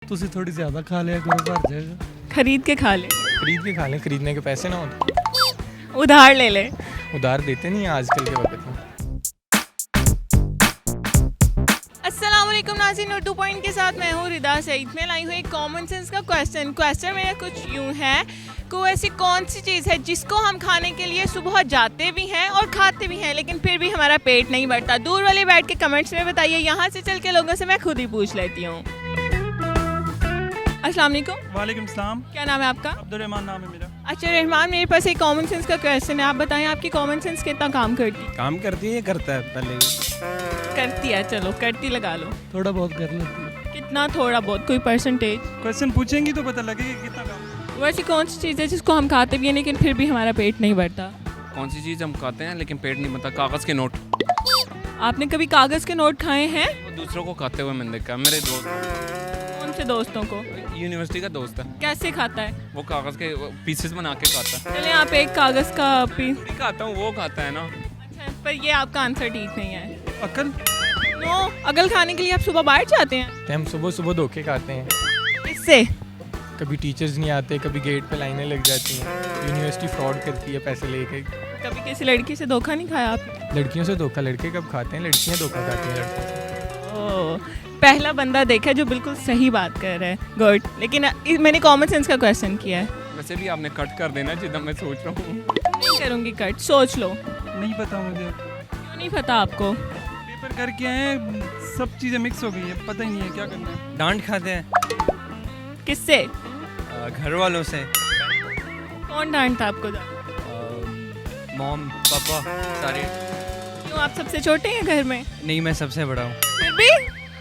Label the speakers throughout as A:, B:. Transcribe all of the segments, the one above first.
A: ਤੁਸੀਂ थोड़ी ज़्यादा खा लिया करो, भर जाएगा।
B: खरीद के खा ले,
C: खरीद के खा लें, खरीदने के पैसे ना हो।
B: उधार ले ले।
C: उधार देते नहीं हैं आजकल के वक्त में।
B: अस्सलामुअलैकुम नाज़रीन, उर्दू पॉइंट के साथ मैं हूँ रिदा सईद। मैं लाई हूँ एक कॉमन सेंस का क्वेश्चन मेरा कुछ यूँ है, कोई ऐसी कौन सी चीज़ है जिसको हम खाने के लिए सुबह जाते भी हैं और खाते भी हैं लेकिन फिर भी हमारा पेट नहीं भरता। दूर वाले बैठ के कमेंट्स में बताइए, यहाँ से चल के लोगों से मैं खुद ही पूछ लेती हूँ। अस्सलाम वालेकुम।
D: वालेकुम सलाम।
B: क्या नाम है आपका?
D: अब्दुर्रहमान नाम है मेरा।
B: अच्छा रहमान, मेरे पास एक कॉमन सेंस का क्वेश्चन है, आप बताएं आपकी कॉमन सेंस कितना काम करती है?
E: काम करती है, करता है पहले।
B: करती है, चलो करती लगा लो।
A: थोड़ा बहुत कर लेती है।
B: कितना थोड़ा बहुत, कोई परसेंटेज?
D: क्वेश्चन पूछेंगी तो पता लगेगा कितना काम।
B: वैसी कौन सी चीज़ है जिसको हम खाते भी हैं लेकिन फिर भी हमारा पेट नहीं भरता?
F: कौन सी चीज़ हम खाते हैं लेकिन पेट नहीं भरता? कागज़ के नोट।
B: आपने कभी कागज़ के नोट खाए हैं?
F: वो दूसरों को खाते हुए मैंने देखा। मेरे दोस्त,
B: कौन से दोस्तों को?
F: यूनिवर्सिटी का दोस्त है,
B: कैसे खाता है?
F: वो कागज़ के पीसेस बना के खाता है।
B: चले आप एक कागज़ का पीस।
F: नहीं खाता हूँ, वो खाता है ना।
B: अच्छा, पर ये आपका आंसर ठीक नहीं है।
D: अकल।
B: नो, अगल खाने के लिए आप सुबह बाहर जाते हैं?
C: तो हम सुबह सुबह धोखे खाते हैं।
B: इससे
C: कभी टीचर्स नहीं आते, कभी गेट पे लाइनें लग जाती हैं, यूनिवर्सिटी फ्रॉड करती है पैसे लेके।
B: कभी किसी लड़की से धोखा नहीं खाया आपने?
C: लड़कियों से धोखा लड़के कब खाते हैं, लड़कियां धोखा खाती हैं लड़कों से।
B: ओह, पहला बंदा देखा जो बिल्कुल सही बात कर रहा है। गुड, लेकिन मैंने कॉमन सेंस का क्वेश्चन किया है।
F: वैसे भी आपने कट कर देना जितना मैं सोच रहा हूँ।
B: नहीं करूँगी कट, सोच लो।
D: नहीं पता मुझे।
B: क्यों नहीं पता आपको?
D: पेपर करके आए हैं, सब चीज़ें मिक्स हो गई है, पता ही नहीं है क्या करना है।
E: डांट खाते हैं
B: किससे?
E: घर वालों से।
B: कौन डांटता आपको?
E: मॉम पापा सारे।
B: क्यों, आप सबसे छोटे हैं घर में?
E: नहीं, मैं सबसे बड़ा हूँ।
B: फिर भी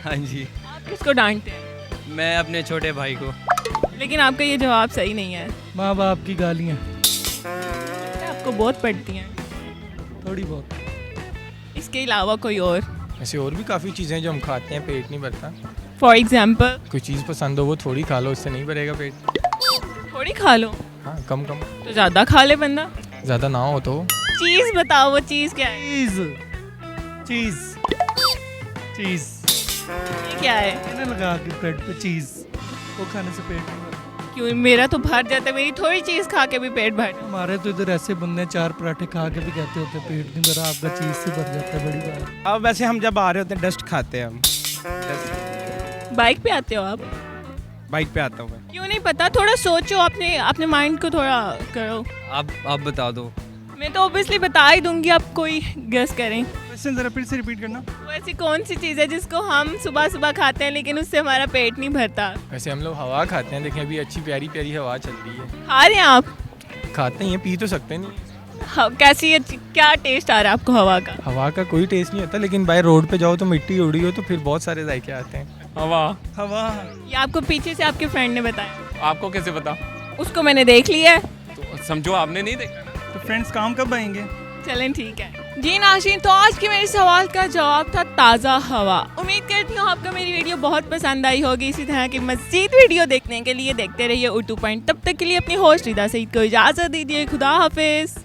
E: हाँ जी।
B: आप किसको डांटते हैं?
E: मैं अपने छोटे भाई को।
B: लेकिन आपका ये जवाब सही नहीं है।
A: माँ बाप की गालियाँ
B: आपको बहुत पड़ती हैं।
A: थोड़ी बहुत।
B: इसके अलावा कोई और?
C: ऐसे और भी काफ़ी चीज़ें हैं जो हम खाते हैं, पेट नहीं भरता।
B: For example?
C: कोई चीज़ पसंद हो वो थोड़ी खा लो, उससे नहीं भरेगा पेट।
B: थोड़ी खा लो
C: हाँ, कम कम।
B: तो ज़्यादा खा ले बंदा।
C: ज़्यादा ना हो तो।
B: चीज़ बताओ, वो चीज़ क्या है?
A: चीज़ चीज़ चीज़
B: ये क्या है?
A: मैंने लगा के ब्रेड पे चीज़, वो खाने से पेट नहीं भरता।
B: क्यों, मेरा तो भर जाता है, मेरी थोड़ी चीज़ खा के भी पेट भर।
A: हमारे तो इधर ऐसे बंदे हैं, 4 पराठे खा के भी कहते होते हैं पेट नहीं भरा, आपका चीज़ से भर जाता है, बड़ी बात।
E: अब वैसे हम जब आ रहे होते हैं डस्ट खाते हैं हम।
B: बाइक पे आते हो आप?
E: बाइक पे आता हूँ मैं।
B: क्यों नहीं पता? थोड़ा सोचो, अपने अपने माइंड को थोड़ा करो।
E: आप बता दो।
B: मैं तो ऑब्वियसली बता ही दूंगी, आप कोई गेस करें।
D: क्वेश्चन ज़रा फिर से रिपीट करना।
B: वो ऐसी कौन सी चीज़ है जिसको हम सुबह सुबह खाते हैं लेकिन उससे हमारा पेट नहीं भरता?
C: वैसे हम लोग हवा खाते हैं, देखें अभी अच्छी प्यारी प्यारी हवा चल रही है।
B: खा रहे हैं आप?
C: खाते ही हैं, पी तो सकते नहीं।
B: कैसी है, क्या टेस्ट आ रहा है आपको हवा का?
C: हवा का कोई टेस्ट नहीं आता, लेकिन बाय रोड पे जाओ तो मिट्टी उड़ी हो तो फिर बहुत सारे जायके आते हैं।
F: हवा।
D: हवा।
B: ये आपको पीछे से आपके फ्रेंड ने बताया?
F: आपको कैसे पता?
B: उसको मैंने देख लिया है।
F: तो समझो आपने नहीं देखा।
D: तो फ्रेंड्स काम कब आएंगे?
B: चलें ठीक है जी नाज़रीन, तो आज के मेरे सवाल का जवाब था ताज़ा हवा। उम्मीद करती हूँ आपको मेरी वीडियो बहुत पसंद आई होगी। इसी तरह की मज़ीद वीडियो देखने के लिए देखते रहिए उर्दू पॉइंट। तब तक के लिए अपनी होस्ट रिदा सईद को इजाज़त दीजिए। खुदा हाफिज़।